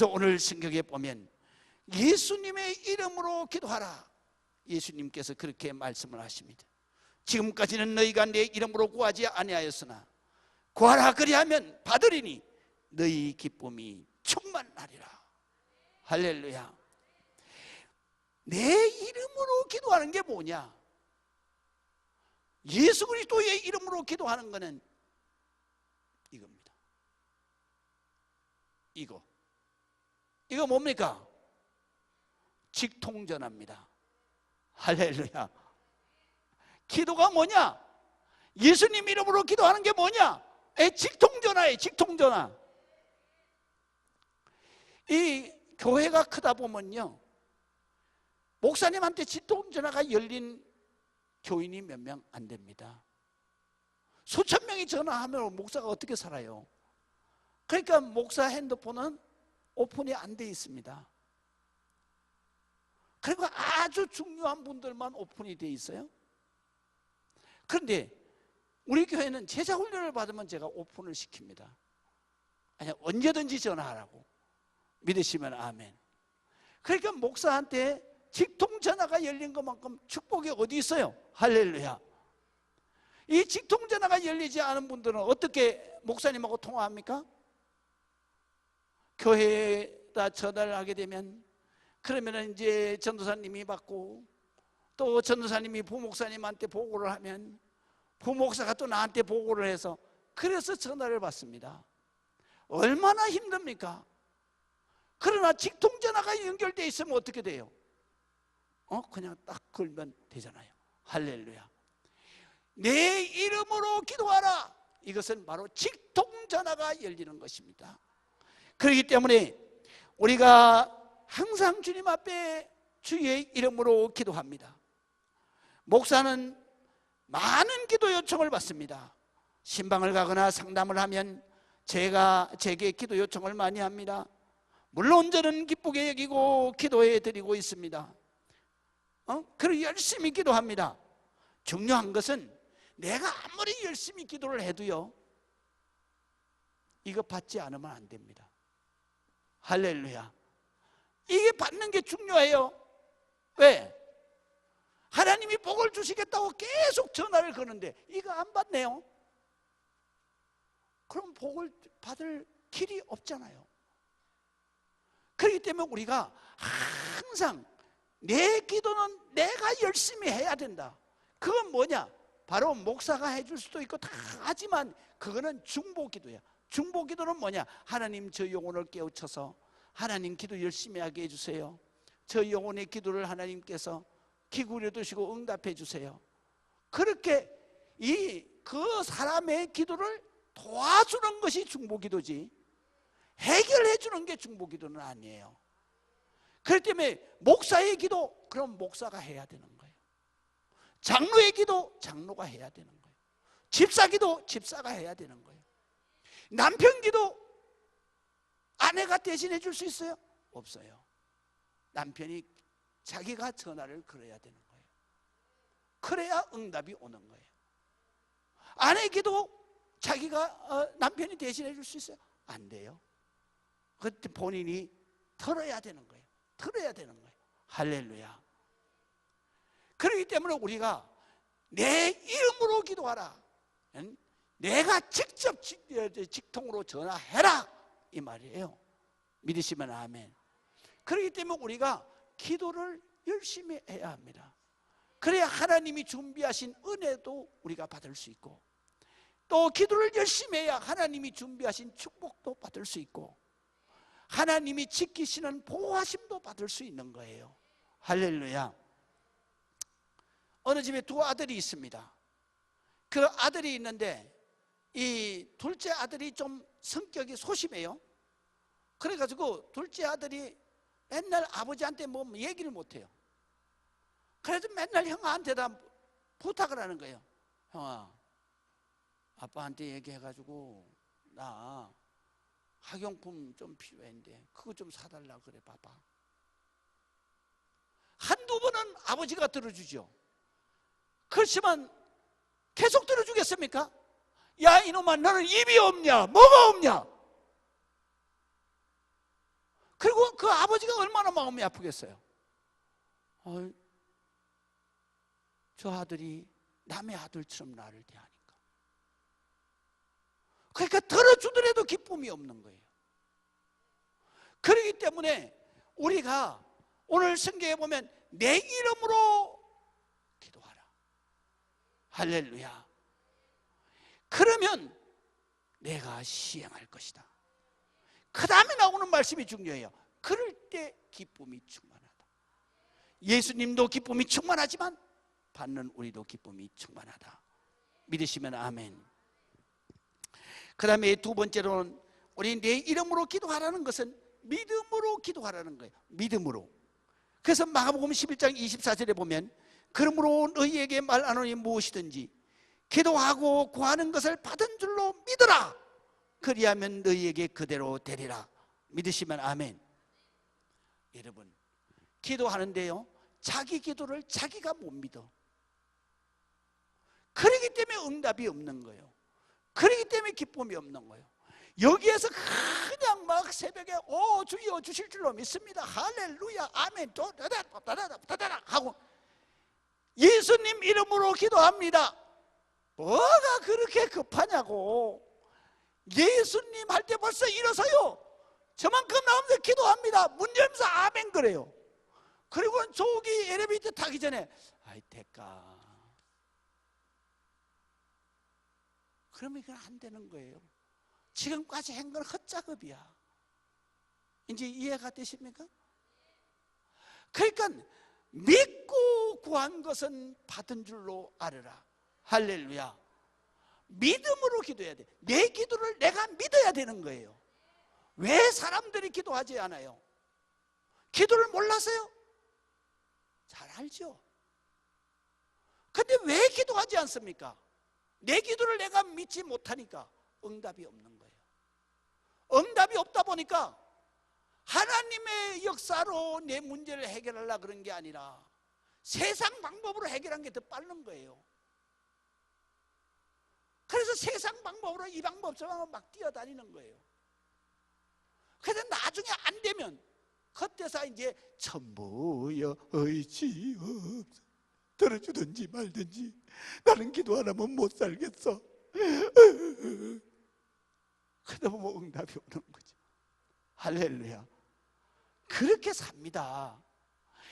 저 오늘 성경에 보면 예수님의 이름으로 기도하라, 예수님께서 그렇게 말씀을 하십니다. 지금까지는 너희가 내 이름으로 구하지 아니하였으나 구하라 그리하면 받으리니 너희 기쁨이 충만하리라. 할렐루야. 내 이름으로 기도하는 게 뭐냐? 예수 그리스도의 이름으로 기도하는 것은 이겁니다. 이거 뭡니까? 직통전화입니다. 할렐루야. 기도가 뭐냐? 예수님 이름으로 기도하는 게 뭐냐? 직통전화예요. 직통전화. 이 교회가 크다 보면요, 목사님한테 직통전화가 열린 교인이 몇 명 안 됩니다. 수천 명이 전화하면 목사가 어떻게 살아요? 그러니까 목사 핸드폰은 오픈이 안 돼 있습니다. 그리고 아주 중요한 분들만 오픈이 돼 있어요. 그런데 우리 교회는 제자 훈련을 받으면 제가 오픈을 시킵니다. 아니, 언제든지 전화하라고. 믿으시면 아멘. 그러니까 목사한테 직통 전화가 열린 것만큼 축복이 어디 있어요? 할렐루야. 이 직통 전화가 열리지 않은 분들은 어떻게 목사님하고 통화합니까? 교회에다 전화를 하게 되면, 그러면 이제 전도사님이 받고, 또 전도사님이 부목사님한테 보고를 하면 부목사가 또 나한테 보고를 해서, 그래서 전화를 받습니다. 얼마나 힘듭니까? 그러나 직통전화가 연결되어 있으면 어떻게 돼요? 그냥 딱 걸면 되잖아요. 할렐루야. 내 이름으로 기도하라. 이것은 바로 직통전화가 열리는 것입니다. 그렇기 때문에 우리가 항상 주님 앞에 주의 이름으로 기도합니다. 목사는 많은 기도 요청을 받습니다. 신방을 가거나 상담을 하면 제게 기도 요청을 많이 합니다. 물론 저는 기쁘게 여기고 기도해 드리고 있습니다. 그리고 열심히 기도합니다. 중요한 것은 내가 아무리 열심히 기도를 해도요, 이거 받지 않으면 안 됩니다. 할렐루야. 이게 받는 게 중요해요. 왜? 하나님이 복을 주시겠다고 계속 전화를 거는데 이거 안 받네요. 그럼 복을 받을 길이 없잖아요. 그렇기 때문에 우리가 항상 내 기도는 내가 열심히 해야 된다. 그건 뭐냐? 바로 목사가 해줄 수도 있고 다 하지만 그거는 중보기도야. 중보기도는 뭐냐? 하나님, 저 영혼을 깨우쳐서 하나님 기도 열심히 하게 해주세요. 저 영혼의 기도를 하나님께서 기구려 두시고 응답해 주세요. 그렇게 그 사람의 기도를 도와주는 것이 중보기도지, 해결해 주는 게 중보기도는 아니에요. 그렇기 때문에 목사의 기도, 그럼 목사가 해야 되는 거예요. 장로의 기도, 장로가 해야 되는 거예요. 집사 기도, 집사가 해야 되는 거예요. 남편 기도, 아내가 대신해 줄 수 있어요? 없어요. 남편이 자기가 전화를 걸어야 되는 거예요. 그래야 응답이 오는 거예요. 아내 기도, 자기가 남편이 대신해 줄 수 있어요? 안 돼요. 그때 본인이 들어야 되는 거예요. 들어야 되는 거예요. 할렐루야. 그렇기 때문에 우리가 내 이름으로 기도하라, 내가 직접 직통으로 전화해라, 이 말이에요. 믿으시면 아멘. 그렇기 때문에 우리가 기도를 열심히 해야 합니다. 그래야 하나님이 준비하신 은혜도 우리가 받을 수 있고, 또 기도를 열심히 해야 하나님이 준비하신 축복도 받을 수 있고, 하나님이 지키시는 보호하심도 받을 수 있는 거예요. 할렐루야. 어느 집에 두 아들이 있습니다. 그 아들이 있는데 이 둘째 아들이 좀 성격이 소심해요. 그래가지고 둘째 아들이 맨날 아버지한테 뭐 얘기를 못해요. 그래서 맨날 형아한테다 부탁을 하는 거예요. 형아, 아빠한테 얘기해가지고 나 학용품 좀 필요한데 그거 좀 사달라 그래 봐봐. 한두 번은 아버지가 들어주죠. 그렇지만 계속 들어주겠습니까? 야 이놈아, 너는 입이 없냐? 뭐가 없냐? 그 아버지가 얼마나 마음이 아프겠어요. 저 아들이 남의 아들처럼 나를 대하니까. 그러니까 들어주더라도 기쁨이 없는 거예요. 그렇기 때문에 우리가 오늘 성경에 보면 내 이름으로 기도하라. 할렐루야. 그러면 내가 시행할 것이다. 그 다음에 나오는 말씀이 중요해요. 그럴 때 기쁨이 충만하다. 예수님도 기쁨이 충만하지만 받는 우리도 기쁨이 충만하다. 믿으시면 아멘. 그 다음에 두 번째로는 우리 내 이름으로 기도하라는 것은 믿음으로 기도하라는 거예요. 믿음으로. 그래서 마가복음 11장 24절에 보면 그러므로 너희에게 말하노니 무엇이든지 기도하고 구하는 것을 받은 줄로 믿어라. 그리하면 너희에게 그대로 되리라. 믿으시면 아멘. 여러분, 기도하는데요, 자기 기도를 자기가 못 믿어. 그렇기 때문에 응답이 없는 거예요. 그렇기 때문에 기쁨이 없는 거예요. 여기에서 그냥 막 새벽에 주여 주실 줄로 믿습니다. 할렐루야 아멘 다다다다다다 하고 예수님 이름으로 기도합니다. 뭐가 그렇게 급하냐고. 예수님 할 때 벌써 일어서요 저만큼 나오면서 기도합니다. 문 열면서 아멘 그래요. 그리고 저기 엘리베이터 타기 전에 아이 대까, 그러면 이건 안 되는 거예요. 지금까지 한 건 헛작업이야. 이제 이해가 되십니까? 그러니까 믿고 구한 것은 받은 줄로 알으라. 할렐루야. 믿음으로 기도해야 돼. 내 기도를 내가 믿어야 되는 거예요. 왜 사람들이 기도하지 않아요? 기도를 몰라서요? 잘 알죠. 근데 왜 기도하지 않습니까? 내 기도를 내가 믿지 못하니까 응답이 없는 거예요. 응답이 없다 보니까 하나님의 역사로 내 문제를 해결하려고 그런 게 아니라 세상 방법으로 해결한 게 더 빠른 거예요. 그래서 세상 방법으로 이 방법 저 방법 막 뛰어다니는 거예요. 그래서 나중에 안 되면 그때서 이제 전부여 의지 없어 들어주든지 말든지 나는 기도 안 하면 못 살겠어. 그러다 보면 응답이 오는 거죠. 할렐루야. 그렇게 삽니다.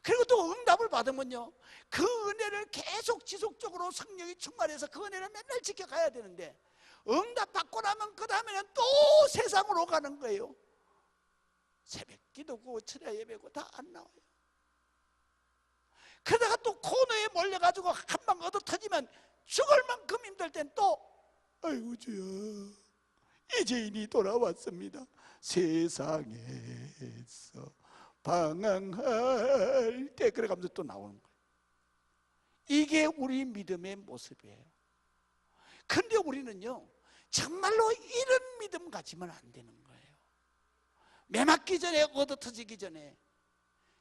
그리고 또 응답을 받으면요 그 은혜를 계속 지속적으로 성령이 충만해서 그 은혜를 맨날 지켜가야 되는데 응답 받고 나면 그 다음에는 또 세상으로 가는 거예요. 새벽 기도고 철야 예배고 다 안 나와요. 그러다가 또 코너에 몰려가지고 한 방 얻어 터지면 죽을 만큼 힘들 땐 또 아이고 주여 이제인이 돌아왔습니다. 세상에서 방황할 때 그래 가면서 또 나오는 거예요. 이게 우리 믿음의 모습이에요. 근데 우리는요 정말로 이런 믿음 가지면 안 되는 거예요. 매 맞기 전에 얻어 터지기 전에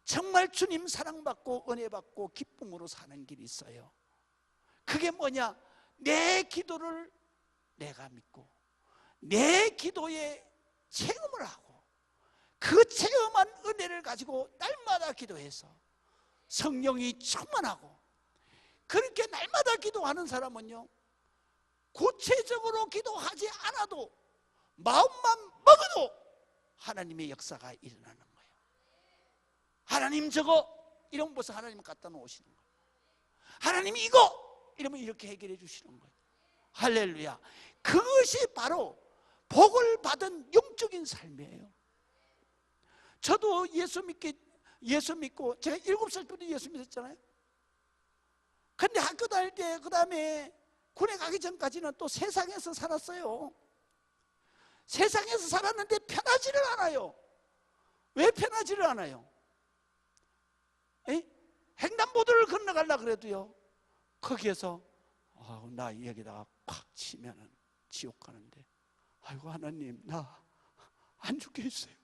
정말 주님 사랑받고 은혜받고 기쁨으로 사는 길이 있어요. 그게 뭐냐? 내 기도를 내가 믿고 내 기도에 체험을 하고 그 체험한 은혜를 가지고 날마다 기도해서 성령이 충만하고 그렇게 날마다 기도하는 사람은요 구체적으로 기도하지 않아도 마음만 먹어도 하나님의 역사가 일어나는 거예요. 하나님 저거 이런 것을 하나님 갖다 놓으시는 거예요. 하나님 이거 이러면 이렇게 해결해 주시는 거예요. 할렐루야. 그것이 바로 복을 받은 영적인 삶이에요. 저도 예수 믿고 제가 7살 때부터 예수 믿었잖아요. 근데 학교 다닐 때 그 다음에 군에 가기 전까지는 또 세상에서 살았어요. 세상에서 살았는데 편하지를 않아요. 왜 편하지를 않아요? 횡단보도를 건너가려고 그래도요 거기에서 나 여기다가 콱 치면은 지옥 가는데 아이고 하나님 나 안 죽게 해주세요.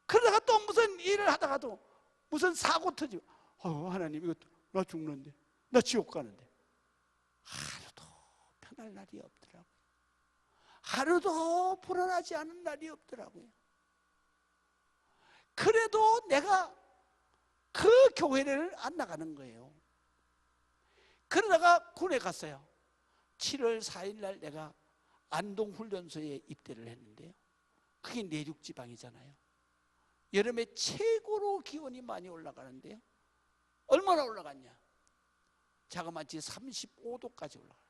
그러다가 또 무슨 일을 하다가도 무슨 사고 터지고 하나님 이거 나 죽는데 나 지옥 가는데 하루도 편할 날이 없더라고요. 하루도 불안하지 않은 날이 없더라고요. 그래도 내가 그 교회를 안 나가는 거예요. 그러다가 군에 갔어요. 7월 4일 날 내가 안동훈련소에 입대를 했는데요, 그게 내륙지방이잖아요. 여름에 최고로 기온이 많이 올라가는데요, 얼마나 올라갔냐? 자그마치 35도까지 올라가요.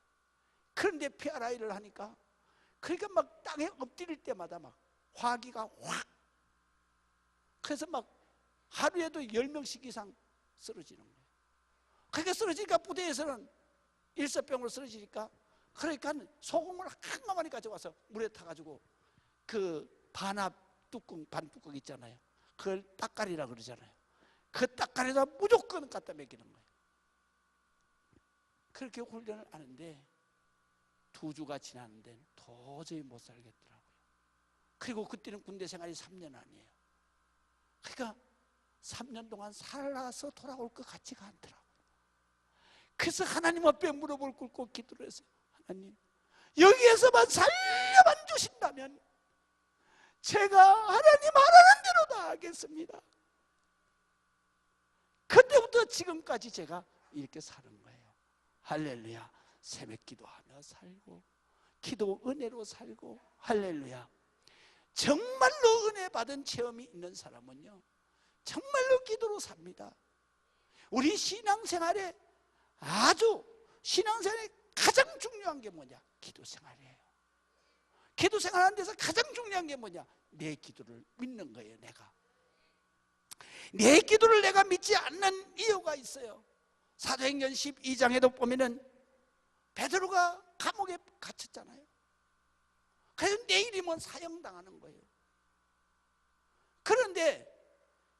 그런데 PRI를 하니까, 그러니까 막 땅에 엎드릴 때마다 막 화기가 확, 그래서 막 하루에도 10명씩 이상 쓰러지는 거예요. 그렇게 쓰러지니까 부대에서는 일사병으로 쓰러지니까, 그러니까 소금을 한가마니 가져와서 물에 타가지고 그 반합 뚜껑, 반뚜껑 있잖아요, 그걸 따까리라 그러잖아요. 그 따까리에다 무조건 갖다 먹이는 거예요. 그렇게 훈련을 하는데 2주가 지났는데 도저히 못 살겠더라고요. 그리고 그때는 군대 생활이 3년 아니에요. 그러니까 3년 동안 살아서 돌아올 것 같지가 않더라고요. 그래서 하나님 앞에 무릎을 꿇고 기도를 했어요. 하나님, 여기에서만 살려만 주신다면 제가 하나님 하라는 대로 다 하겠습니다. 그때부터 지금까지 제가 이렇게 사는 거예요. 할렐루야. 새벽 기도하며 살고, 기도 은혜로 살고, 할렐루야. 정말로 은혜 받은 체험이 있는 사람은요, 정말로 기도로 삽니다. 우리 신앙생활에 신앙생활에 가장 중요한 게 뭐냐? 기도 생활이에요. 기도 생활하는 데서 가장 중요한 게 뭐냐? 내 기도를 믿는 거예요. 내 기도를 내가 믿지 않는 이유가 있어요. 사도행전 12장에도 보면은 베드로가 감옥에 갇혔잖아요. 그래서 내일이면 사형당하는 거예요. 그런데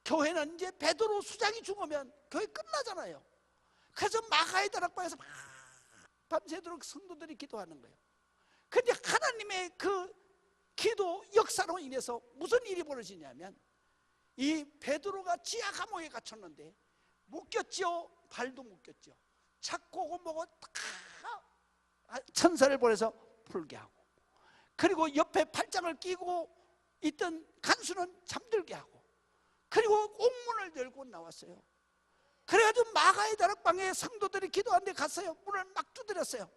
교회는 이제 베드로 수장이 죽으면 교회 끝나잖아요. 그래서 마가의 다락방에서 막 밤새도록 성도들이 기도하는 거예요. 그런데 하나님의 그 기도 역사로 인해서 무슨 일이 벌어지냐면, 이 베드로가 지하 감옥에 갇혔는데 묶였죠. 발도 묶였죠. 착고고 뭐고 다 천사를 보내서 풀게 하고, 그리고 옆에 팔짱을 끼고 있던 간수는 잠들게 하고, 그리고 옥문을 열고 나왔어요. 그래가지고 마가의 다락방에 성도들이 기도하는데 갔어요. 문을 막 두드렸어요.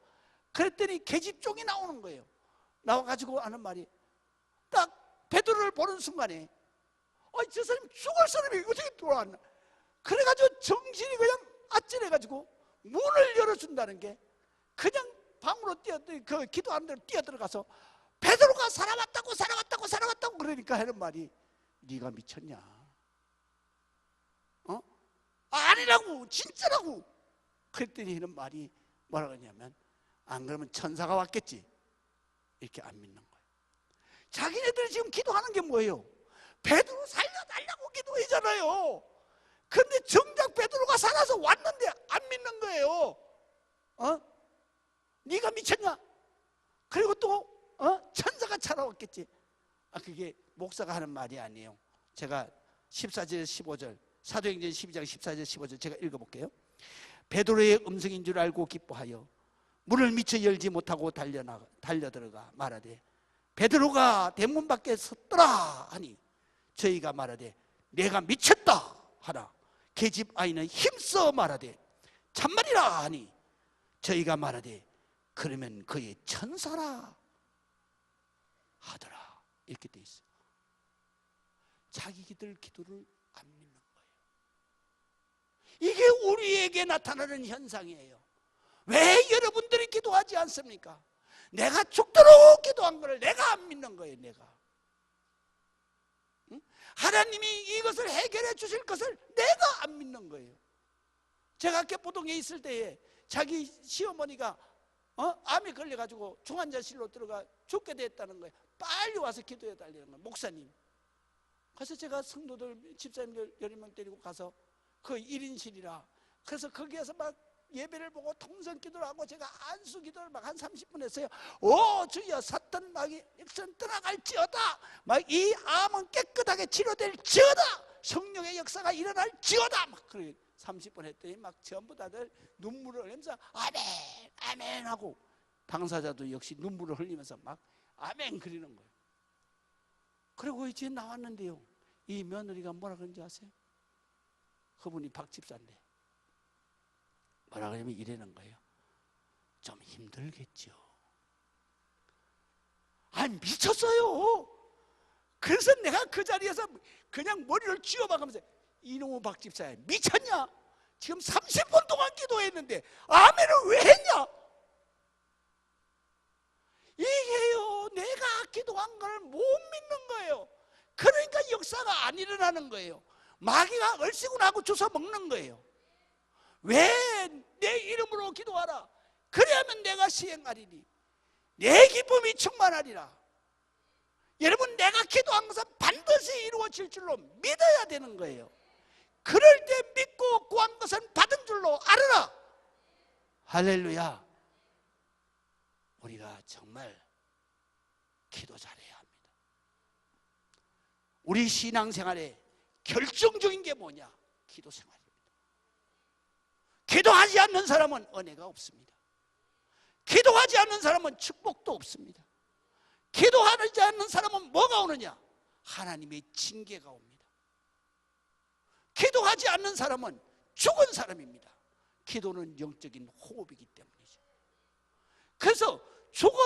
그랬더니 계집종이 나오는 거예요. 나와가지고 하는 말이, 딱 베드로를 보는 순간에 저 사람이 죽을 사람이 어떻게 들어왔나. 그래가지고 정신이 그냥 아찔해가지고 문을 열어준다는 게, 그냥 방으로 그 기도하는 데로 뛰어들어가서 베드로가 살아왔다고 그러니까 하는 말이, 네가 미쳤냐? 아니라고, 진짜라고. 그랬더니 하는 말이 뭐라고 하냐면, 안 그러면 천사가 왔겠지. 이렇게 안 믿는 거예요. 자기네들이 지금 기도하는 게 뭐예요? 베드로 살려달라고 기도하잖아요. 근데 정작 베드로가 살아서 왔는데 안 믿는 거예요. 네가 미쳤냐? 그리고 또 천사가 찾아왔겠지. 그게 목사가 하는 말이 아니에요. 제가 14절 15절, 사도행전 12장 14절 15절 제가 읽어볼게요. 베드로의 음성인 줄 알고 기뻐하여 문을 미처 열지 못하고 달려들어가 말하되, 베드로가 대문 밖에 섰더라 하니 저희가 말하되, 내가 미쳤다 하라. 계집 아이는 힘써 말하되, 참말이라 하니 저희가 말하되, 그러면 그의 천사라 하더라. 이렇게 돼 있어요. 자기들 기도를 안 믿는 거예요. 이게 우리에게 나타나는 현상이에요. 왜 여러분들이 기도하지 않습니까? 내가 죽도록 기도한 것을 내가 안 믿는 거예요. 하나님이 이것을 해결해 주실 것을 내가 안 믿는 거예요. 제가 개포동에 있을 때에 자기 시어머니가 암에 걸려가지고 중환자실로 들어가 죽게 됐다는 거예요. 빨리 와서 기도해 달라는 거예요. 목사님. 그래서 제가 성도들, 집사님들 여러 명 데리고 가서 그 1인실이라, 그래서 거기에서 막 예배를 보고 통성 기도를 하고, 제가 안수 기도를 막 한 30분 했어요. 오 주여, 사탄 마귀 역선 떠나갈지어다, 막 이 암은 깨끗하게 치료될지어다, 성령의 역사가 일어날지어다, 막 그래 30분 했더니 막 전부 다들 눈물을 흘리면서 아멘 아멘 하고, 당사자도 역시 눈물을 흘리면서 막 아멘 그리는 거예요. 그리고 이제 나왔는데요, 이 며느리가 뭐라 그런지 아세요? 그분이 박 집사인데 뭐라 그러냐면 이러는 거예요. 좀 힘들겠죠. 아니 미쳤어요. 그래서 내가 그 자리에서 그냥 머리를 쥐어박으면서 이놈의 박 집사야, 미쳤냐? 지금 30분 동안 기도했는데 아멘을 왜 했냐? 이게요, 내가 기도한 걸 못 믿는 거예요. 그러니까 역사가 안 일어나는 거예요. 마귀가 얼씨구나하고 주워 먹는 거예요. 왜 내 이름으로 기도하라, 그래야면 내가 시행하리니 내 기쁨이 충만하리라. 여러분, 내가 기도한 것은 반드시 이루어질 줄로 믿어야 되는 거예요. 그럴 때 믿고 구한 것은 받은 줄로 알아라. 할렐루야. 우리가 정말 기도 잘해야 합니다. 우리 신앙생활에 결정적인 게 뭐냐? 기도 생활입니다. 기도하지 않는 사람은 은혜가 없습니다. 기도하지 않는 사람은 축복도 없습니다. 기도하지 않는 사람은 뭐가 오느냐? 하나님의 징계가 옵니다. 기도하지 않는 사람은 죽은 사람입니다. 기도는 영적인 호흡이기 때문이죠. 그래서 죽은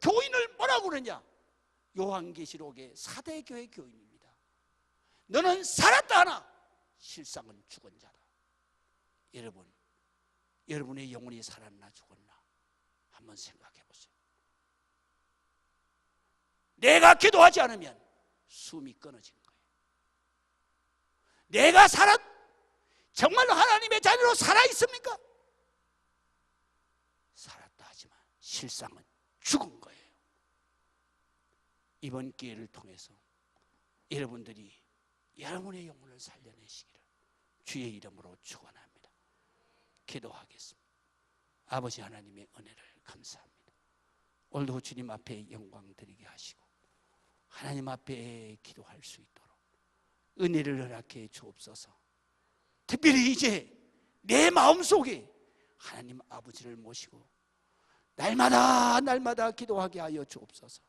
교인을 뭐라고 그러냐? 요한계시록의 4대 교회 교인입니다. 너는 살았다 하나 실상은 죽은 자다. 여러분, 여러분의 영혼이 살았나 죽었나 한번 생각해 보세요. 내가 기도하지 않으면 숨이 끊어진 거예요. 내가 정말로 하나님의 자녀로 살아있습니까? 살았다 하지만 실상은 죽은 거예요. 이번 기회를 통해서 여러분들이 여러분의 영혼을 살려내시기를 주의 이름으로 축원합니다. 기도하겠습니다. 아버지 하나님의 은혜를 감사합니다. 오늘도 주님 앞에 영광 드리게 하시고 하나님 앞에 기도할 수 있도록 은혜를 허락해 주옵소서. 특별히 이제 내 마음속에 하나님 아버지를 모시고 날마다 기도하게 하여 주옵소서.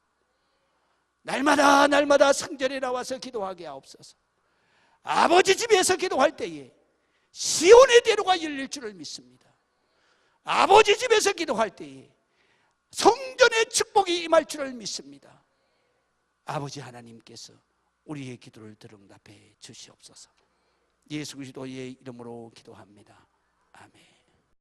날마다 성전에 나와서 기도하게 하옵소서. 아버지 집에서 기도할 때에 시온의 대로가 열릴 줄을 믿습니다. 아버지 집에서 기도할 때에 성전의 축복이 임할 줄을 믿습니다. 아버지 하나님께서 우리의 기도를 들응답해 주시옵소서. 예수 그리스도의 이름으로 기도합니다. 아멘.